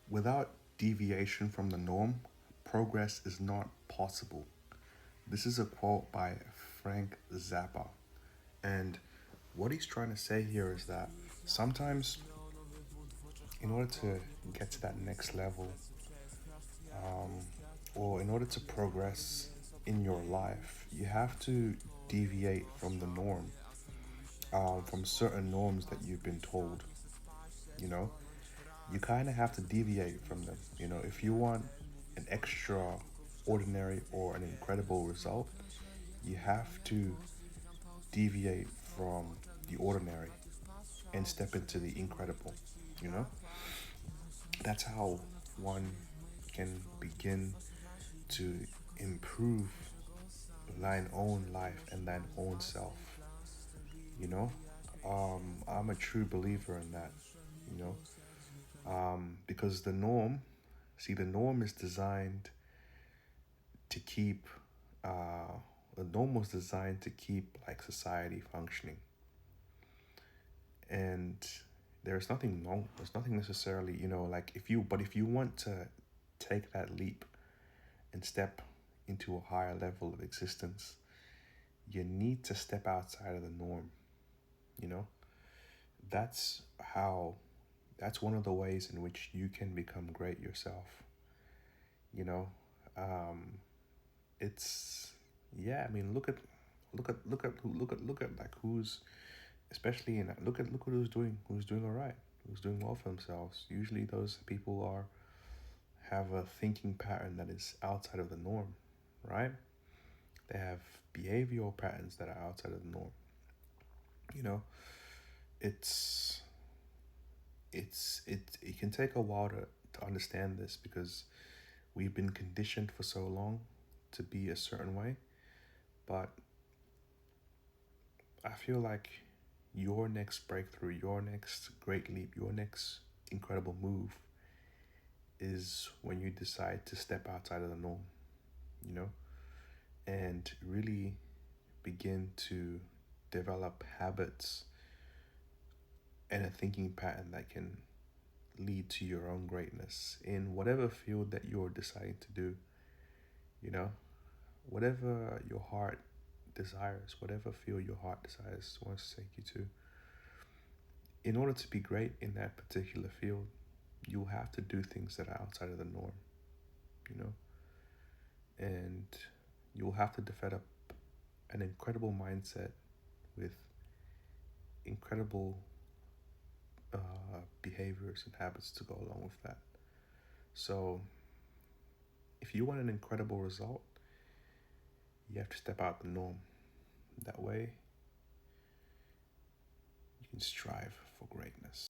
Without deviation from the norm, progress is not possible. This is a quote by Frank Zappa. And what he's trying to say here is that sometimes, in order to get to that next level, um, or in order to progress in your life, you have to deviate from the norm, from certain norms that you've been told. You know, you kind of have to deviate from them. If you want an extraordinary or an incredible result, you have to deviate from the ordinary and step into the incredible. You know, that's how one can begin to improve thine own life and thine own self. You know, I'm a true believer in that. You know, because the norm is designed to keep. The norm was designed to keep like society functioning, and there's nothing wrong. There's nothing necessarily, like if you want to take that leap and step into a higher level of existence, you need to step outside of the norm. You know, that's how. That's one of the ways in which you can become great yourself. You know, um, it's yeah. I mean, look at like who's especially in look at who's doing all right, who's doing well for themselves. Usually, those people are have a thinking pattern that is outside of the norm, right? They have behavioral patterns that are outside of the norm. You know, it's it can take a while to understand this because we've been conditioned for so long to be a certain way. But I feel like your next breakthrough, your next great leap, your next incredible move is when you decide to step outside of the norm, you know, and really begin to develop habits and a thinking pattern that can lead to your own greatness in whatever field that you're deciding to do, you know, whatever your heart desires, whatever field your heart desires wants to take you to. In order to be great in that particular field, you'll have to do things that are outside of the norm, you know, and you'll have to develop an incredible mindset with incredible behaviors and habits to go along with that. So, if you want an incredible result, you have to step out the norm. That way, you can strive for greatness.